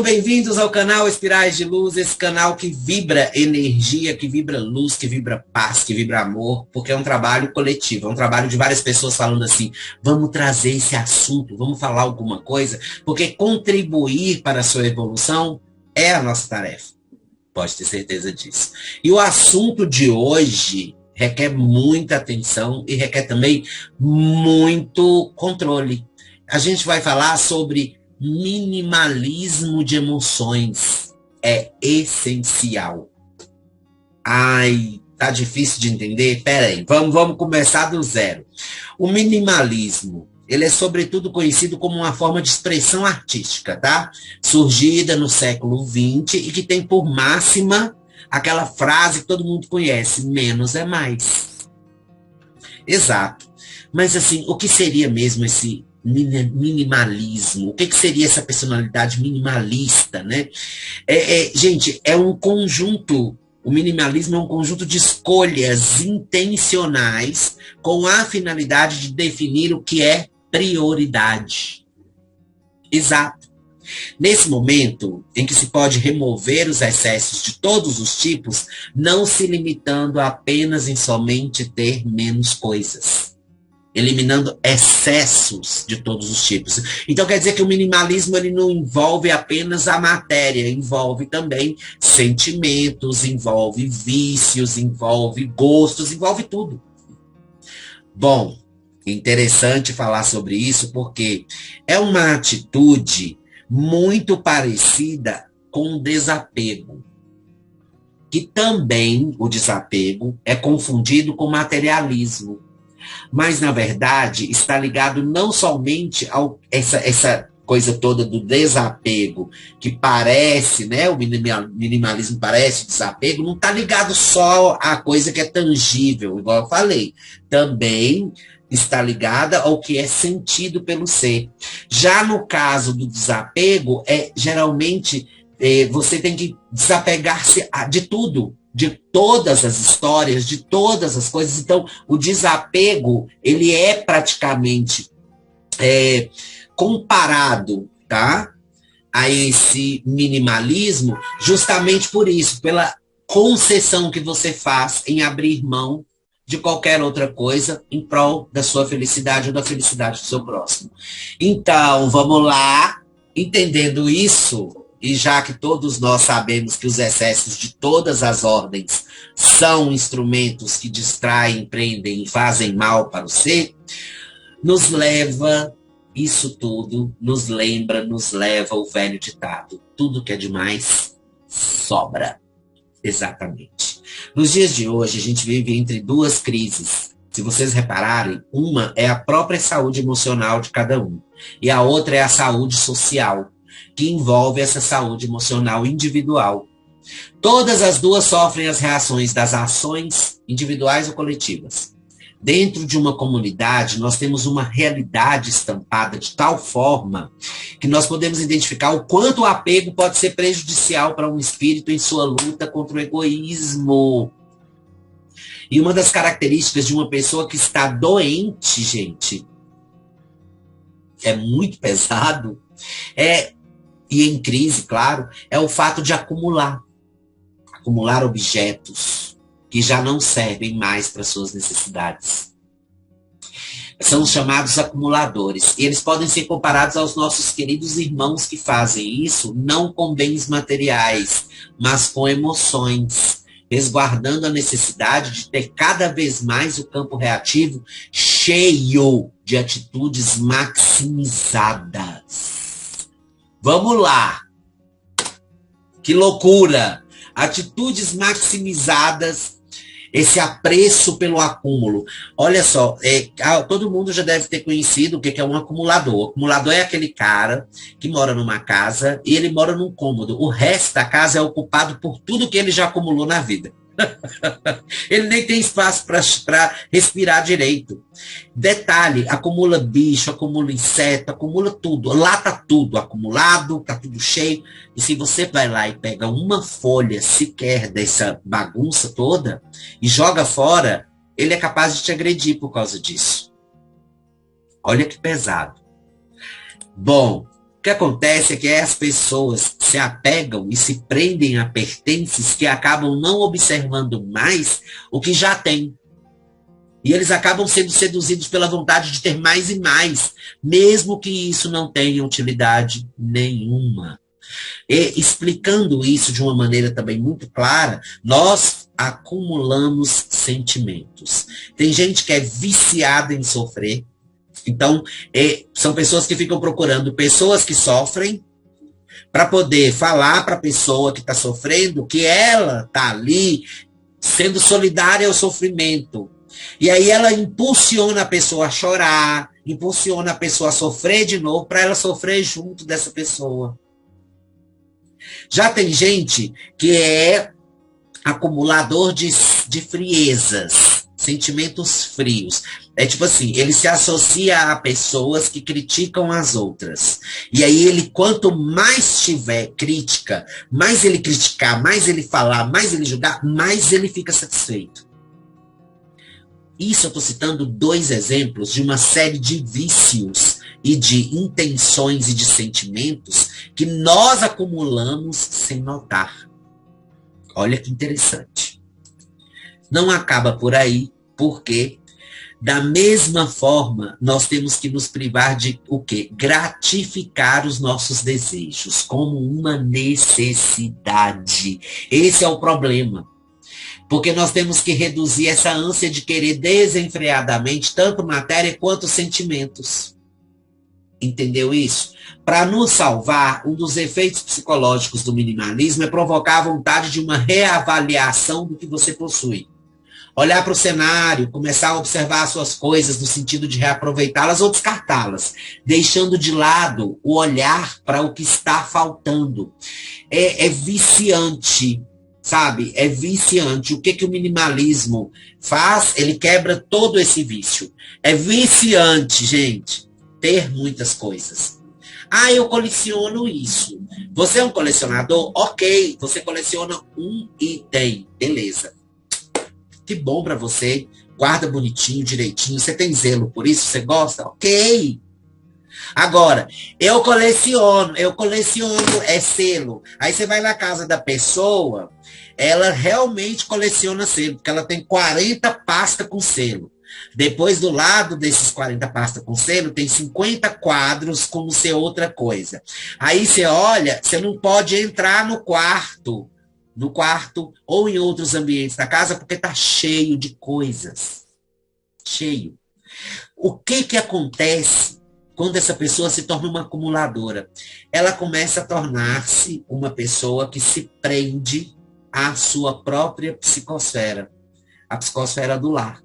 Sejam bem-vindos ao canal Espirais de Luz, esse canal que vibra energia, que vibra luz, que vibra paz, que vibra amor, porque é um trabalho coletivo, é um trabalho de várias pessoas falando assim, vamos trazer esse assunto, vamos falar alguma coisa, porque contribuir para a sua evolução é a nossa tarefa, pode ter certeza disso. E o assunto de hoje requer muita atenção e requer também muito controle. A gente vai falar sobre minimalismo de emoções. É essencial. Ai, tá difícil de entender? Pera aí, vamos começar do zero. O minimalismo, ele é sobretudo conhecido como uma forma de expressão artística, tá? Surgida no século XX e que tem por máxima aquela frase que todo mundo conhece, menos é mais. Exato. Mas assim, o que seria mesmo esse minimalismo? O que seria essa personalidade minimalista, né? Gente, é um conjunto, o minimalismo é um conjunto de escolhas intencionais com a finalidade de definir o que é prioridade. Exato. Nesse momento em que se pode remover os excessos de todos os tipos, não se limitando apenas em somente ter menos coisas. Eliminando excessos de todos os tipos. Então quer dizer que o minimalismo ele não envolve apenas a matéria, envolve também sentimentos, envolve vícios, envolve gostos, envolve tudo. Bom, interessante falar sobre isso porque é uma atitude muito parecida com o desapego. Que também o desapego é confundido com materialismo. Mas, na verdade, está ligado não somente a essa coisa toda do desapego, que parece, né, o minimalismo parece desapego, não está ligado só à coisa que é tangível, igual eu falei. Também está ligada ao que é sentido pelo ser. Já no caso do desapego, geralmente você tem que desapegar-se de tudo, de todas as histórias, de todas as coisas. Então, o desapego, ele é praticamente comparado, tá, a esse minimalismo, justamente por isso, pela concessão que você faz em abrir mão de qualquer outra coisa em prol da sua felicidade ou da felicidade do seu próximo. Então, vamos lá, entendendo isso. E já que todos nós sabemos que os excessos de todas as ordens são instrumentos que distraem, prendem e fazem mal para o ser, isso tudo nos leva o velho ditado: tudo que é demais sobra. Exatamente. Nos dias de hoje, a gente vive entre duas crises. Se vocês repararem, uma é a própria saúde emocional de cada um, e a outra é a saúde social, que envolve essa saúde emocional individual. Todas as duas sofrem as reações das ações individuais ou coletivas. Dentro de uma comunidade, nós temos uma realidade estampada de tal forma que nós podemos identificar o quanto o apego pode ser prejudicial para um espírito em sua luta contra o egoísmo. E uma das características de uma pessoa que está doente, gente, é muito pesado, e em crise, claro, é o fato de acumular objetos que já não servem mais para suas necessidades. São os chamados acumuladores. E eles podem ser comparados aos nossos queridos irmãos que fazem isso, não com bens materiais, mas com emoções, resguardando a necessidade de ter cada vez mais o campo reativo cheio de atitudes maximizadas. Vamos lá. Que loucura. Atitudes maximizadas, esse apreço pelo acúmulo. Olha só, todo mundo já deve ter conhecido o que é um acumulador. O acumulador é aquele cara que mora numa casa e ele mora num cômodo. O resto da casa é ocupado por tudo que ele já acumulou na vida. Ele nem tem espaço para respirar direito. Detalhe, acumula bicho, acumula inseto, acumula tudo. Lá tá tudo acumulado, tá tudo cheio. E se você vai lá e pega uma folha sequer dessa bagunça toda e joga fora, ele é capaz de te agredir por causa disso. Olha que pesado. Bom, O que acontece é que as pessoas se apegam e se prendem a pertences que acabam não observando mais o que já têm. E eles acabam sendo seduzidos pela vontade de ter mais e mais, mesmo que isso não tenha utilidade nenhuma. E explicando isso de uma maneira também muito clara, nós acumulamos sentimentos. Tem gente que é viciada em sofrer. Então, são pessoas que ficam procurando pessoas que sofrem para poder falar para a pessoa que está sofrendo que ela está ali sendo solidária ao sofrimento. E aí ela impulsiona a pessoa a chorar, impulsiona a pessoa a sofrer de novo para ela sofrer junto dessa pessoa. Já tem gente que é acumulador de friezas, sentimentos frios. É tipo assim, ele se associa a pessoas que criticam as outras. E aí ele, quanto mais tiver crítica, mais ele criticar, mais ele falar, mais ele julgar, mais ele fica satisfeito. Isso eu estou citando 2 exemplos de uma série de vícios e de intenções e de sentimentos que nós acumulamos sem notar. Olha que interessante. Não acaba por aí, porque da mesma forma nós temos que nos privar de o quê? Gratificar os nossos desejos como uma necessidade. Esse é o problema. Porque nós temos que reduzir essa ânsia de querer desenfreadamente tanto matéria quanto sentimentos. Entendeu isso? Para nos salvar, um dos efeitos psicológicos do minimalismo é provocar a vontade de uma reavaliação do que você possui. Olhar para o cenário, começar a observar as suas coisas no sentido de reaproveitá-las ou descartá-las, deixando de lado o olhar para o que está faltando. É viciante. Sabe? É viciante. O que o minimalismo faz? Ele quebra todo esse vício. É viciante, gente, ter muitas coisas. Ah, eu coleciono isso. Você é um colecionador? Ok, você coleciona um item. Beleza. Que bom pra você. Guarda bonitinho, direitinho. Você tem zelo por isso? Você gosta? Ok. Agora, eu coleciono é selo. Aí você vai na casa da pessoa, ela realmente coleciona selo, porque ela tem 40 pastas com selo. Depois, do lado desses 40 pastas com selo, tem 50 quadros como ser outra coisa. Aí você olha, você não pode entrar no quarto ou em outros ambientes da casa, porque tá cheio de coisas. Cheio. O que acontece quando essa pessoa se torna uma acumuladora? Ela começa a tornar-se uma pessoa que se prende à sua própria psicosfera, a psicosfera do lar.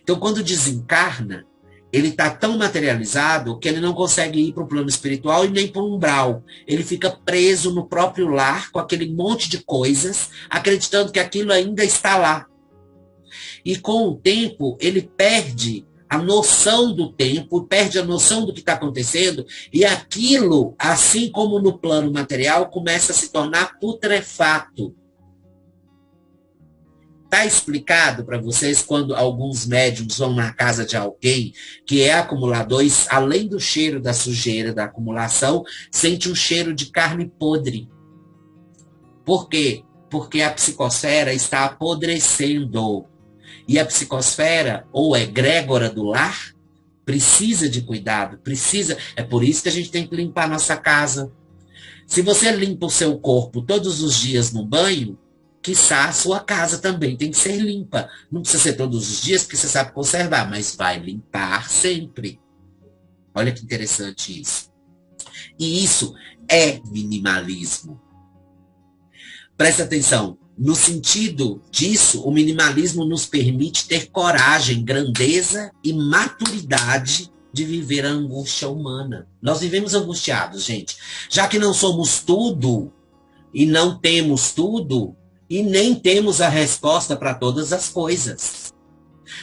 Então, quando desencarna, ele está tão materializado que ele não consegue ir para o plano espiritual e nem para o umbral. Ele fica preso no próprio lar com aquele monte de coisas, acreditando que aquilo ainda está lá. E com o tempo, ele perde a noção do tempo, perde a noção do que está acontecendo, e aquilo, assim como no plano material, começa a se tornar putrefato. Está explicado para vocês quando alguns médiums vão na casa de alguém que é acumulador, e, além do cheiro da sujeira, da acumulação, sente um cheiro de carne podre. Por quê? Porque a psicosfera está apodrecendo. E a psicosfera, ou egrégora do lar, precisa de cuidado, precisa. É por isso que a gente tem que limpar a nossa casa. Se você limpa o seu corpo todos os dias no banho, quiçá a sua casa também tem que ser limpa. Não precisa ser todos os dias, porque você sabe conservar, mas vai limpar sempre. Olha que interessante isso. E isso é minimalismo. Presta atenção. No sentido disso, o minimalismo nos permite ter coragem, grandeza e maturidade de viver a angústia humana. Nós vivemos angustiados, gente. Já que não somos tudo e não temos tudo, e nem temos a resposta para todas as coisas.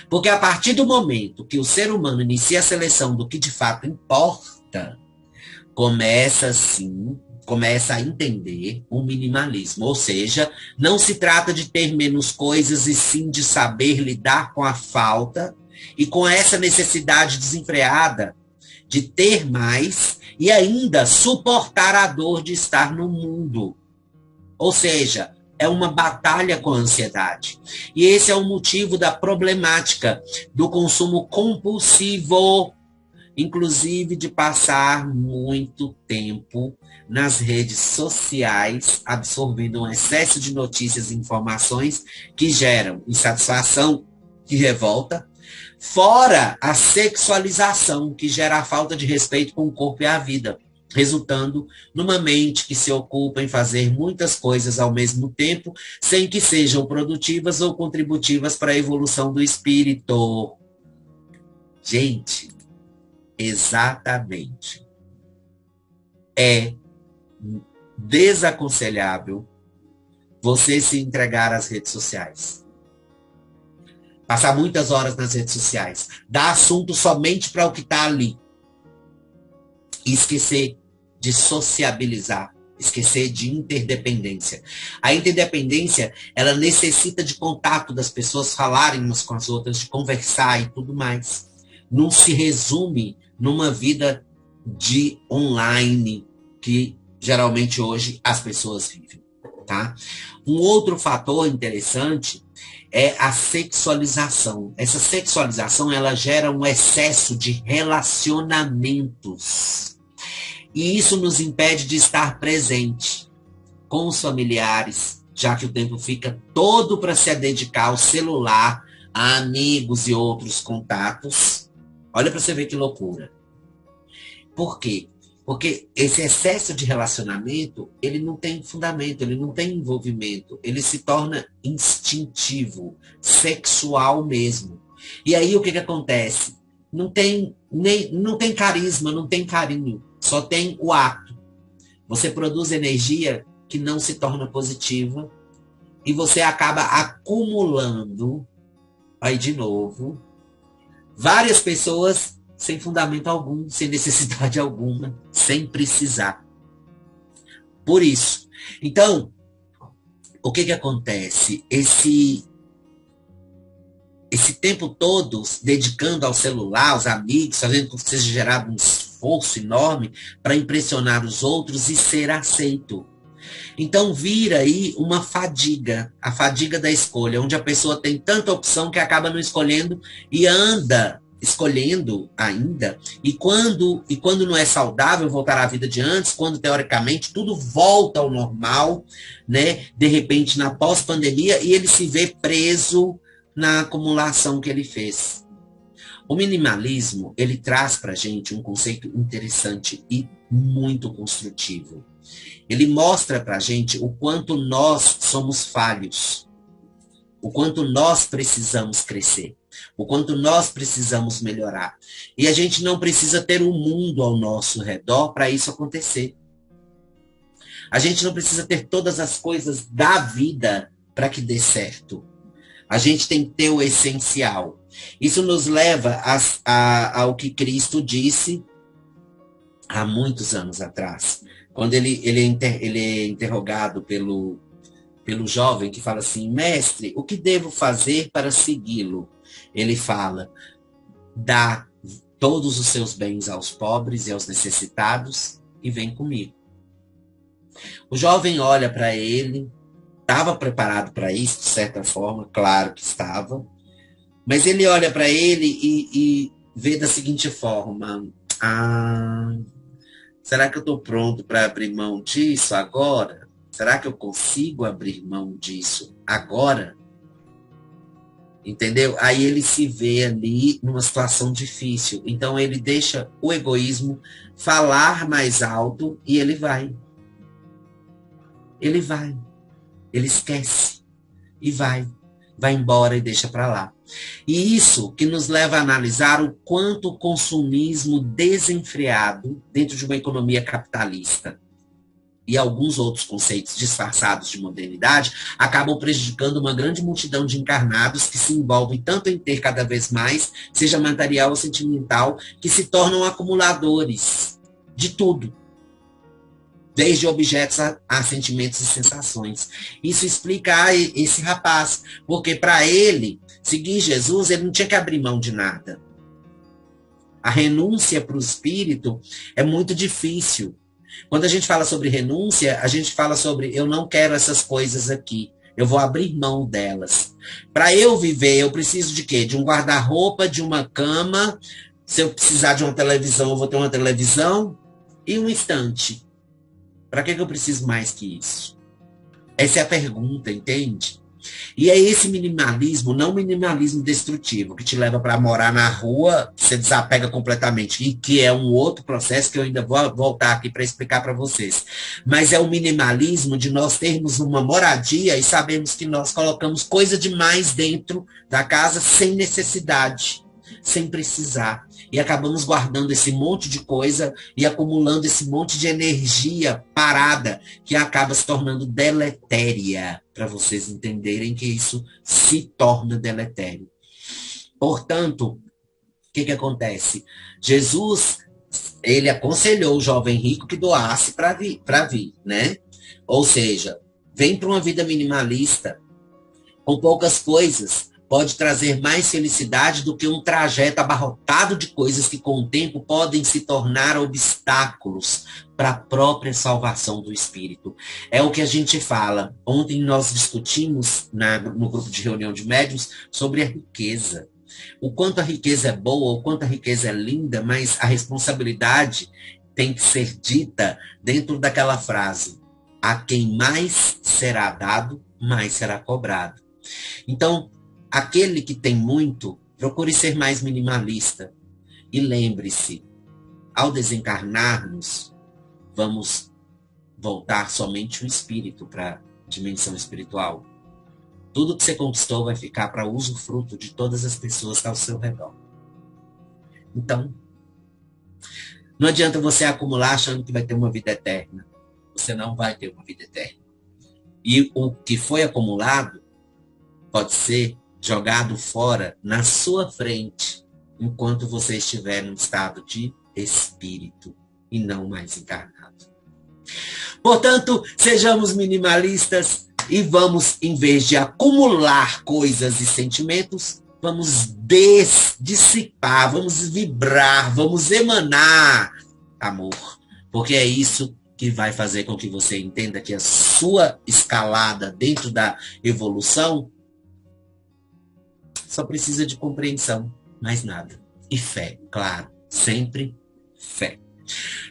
Porque a partir do momento que o ser humano inicia a seleção do que de fato importa, começa a entender o minimalismo. Ou seja, não se trata de ter menos coisas, e sim de saber lidar com a falta e com essa necessidade desenfreada de ter mais e ainda suportar a dor de estar no mundo. Ou seja, é uma batalha com a ansiedade. E esse é o motivo da problemática do consumo compulsivo, inclusive de passar muito tempo nas redes sociais, absorvendo um excesso de notícias e informações que geram insatisfação e revolta, fora a sexualização, que gera a falta de respeito com o corpo e a vida, resultando numa mente que se ocupa em fazer muitas coisas ao mesmo tempo, sem que sejam produtivas ou contributivas para a evolução do espírito. Gente, exatamente. É desaconselhável você se entregar às redes sociais. Passar muitas horas nas redes sociais. Dar assunto somente para o que está ali. E esquecer de sociabilizar. Esquecer de interdependência. A interdependência, ela necessita de contato das pessoas falarem umas com as outras, de conversar e tudo mais. Não se resume numa vida de online que geralmente hoje as pessoas vivem, tá? Um outro fator interessante é a sexualização. Essa sexualização, ela gera um excesso de relacionamentos. E isso nos impede de estar presente com os familiares, já que o tempo fica todo para se dedicar ao celular, a amigos e outros contatos. Olha para você ver que loucura. Por quê? Porque esse excesso de relacionamento, ele não tem fundamento, ele não tem envolvimento, ele se torna instintivo, sexual mesmo. E aí o que acontece? Não tem carisma, não tem carinho, só tem o ato. Você produz energia que não se torna positiva e você acaba acumulando, aí de novo, várias pessoas sem fundamento algum, sem necessidade alguma, sem precisar. Por isso. Então, o que acontece? Esse tempo todo dedicando ao celular, aos amigos, fazendo com que seja gerado um esforço enorme para impressionar os outros e ser aceito. Então vira aí uma fadiga, a fadiga da escolha, onde a pessoa tem tanta opção que acaba não escolhendo e anda escolhendo ainda, e quando não é saudável voltar à vida de antes, quando teoricamente tudo volta ao normal, né? De repente na pós-pandemia, e ele se vê preso na acumulação que ele fez. O minimalismo, ele traz para a gente um conceito interessante e muito construtivo. Ele mostra para a gente o quanto nós somos falhos, o quanto nós precisamos crescer, o quanto nós precisamos melhorar. E a gente não precisa ter um mundo ao nosso redor para isso acontecer. A gente não precisa ter todas as coisas da vida para que dê certo. A gente tem que ter o essencial. Isso nos leva ao que Cristo disse há muitos anos atrás. Quando ele é interrogado pelo jovem que fala assim: mestre, o que devo fazer para segui-lo? Ele fala: dá todos os seus bens aos pobres e aos necessitados e vem comigo. O jovem olha para ele, estava preparado para isso, de certa forma, claro que estava, mas ele olha para ele e vê da seguinte forma: será que eu estou pronto para abrir mão disso agora? Será que eu consigo abrir mão disso agora? Entendeu? Aí ele se vê ali numa situação difícil. Então ele deixa o egoísmo falar mais alto e ele vai. Ele vai. Ele esquece e vai. Vai embora e deixa para lá. E isso que nos leva a analisar o quanto o consumismo desenfreado dentro de uma economia capitalista e alguns outros conceitos disfarçados de modernidade acabam prejudicando uma grande multidão de encarnados que se envolvem tanto em ter cada vez mais, seja material ou sentimental, que se tornam acumuladores de tudo, desde objetos a sentimentos e sensações. Isso explica esse rapaz, porque para ele, seguir Jesus, ele não tinha que abrir mão de nada. A renúncia para o espírito é muito difícil. Quando a gente fala sobre renúncia, a gente fala sobre eu não quero essas coisas aqui. Eu vou abrir mão delas. Para eu viver, eu preciso de quê? De um guarda-roupa, de uma cama. Se eu precisar de uma televisão, eu vou ter uma televisão e um estante. Para que eu preciso mais que isso? Essa é a pergunta, entende? E é esse minimalismo, não minimalismo destrutivo, que te leva para morar na rua, você desapega completamente, e que é um outro processo que eu ainda vou voltar aqui para explicar para vocês. Mas é o minimalismo de nós termos uma moradia e sabemos que nós colocamos coisa demais dentro da casa sem necessidade, sem precisar. E acabamos guardando esse monte de coisa e acumulando esse monte de energia parada que acaba se tornando deletéria, para vocês entenderem que isso se torna deletério. Portanto, o que acontece? Jesus, ele aconselhou o jovem rico que doasse para vir, né? Ou seja, vem para uma vida minimalista, com poucas coisas, pode trazer mais felicidade do que um trajeto abarrotado de coisas que, com o tempo, podem se tornar obstáculos para a própria salvação do espírito. É o que a gente fala. Ontem nós discutimos no grupo de reunião de médiuns sobre a riqueza. O quanto a riqueza é boa, o quanto a riqueza é linda, mas a responsabilidade tem que ser dita dentro daquela frase: a quem mais será dado, mais será cobrado. Então, aquele que tem muito, procure ser mais minimalista. E lembre-se, ao desencarnarmos, vamos voltar somente o espírito para a dimensão espiritual. Tudo que você conquistou vai ficar para usufruto de todas as pessoas que estão ao seu redor. Então, não adianta você acumular achando que vai ter uma vida eterna. Você não vai ter uma vida eterna. E o que foi acumulado pode ser jogado fora na sua frente, enquanto você estiver num estado de espírito e não mais encarnado. Portanto, sejamos minimalistas e vamos, em vez de acumular coisas e sentimentos, vamos dissipar, vamos vibrar, vamos emanar amor. Porque é isso que vai fazer com que você entenda que a sua escalada dentro da evolução só precisa de compreensão, mais nada. E fé, claro, sempre fé.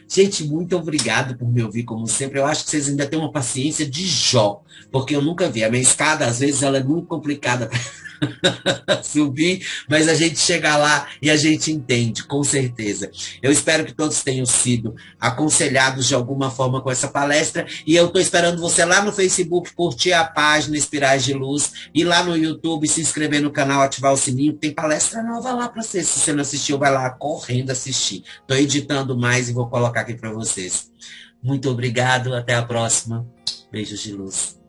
Gente, muito obrigado por me ouvir, como sempre. Eu acho que vocês ainda têm uma paciência de Jó, porque eu nunca vi. A minha escada, às vezes, ela é muito complicada para subir, mas a gente chega lá e a gente entende, com certeza. Eu espero que todos tenham sido aconselhados de alguma forma com essa palestra, e eu estou esperando você lá no Facebook curtir a página Espirais de Luz, e lá no YouTube se inscrever no canal, ativar o sininho. Tem palestra nova lá para você. Se você não assistiu, vai lá correndo assistir. Estou editando mais e vou colocar aqui para vocês. Muito obrigado, até a próxima. Beijos de luz.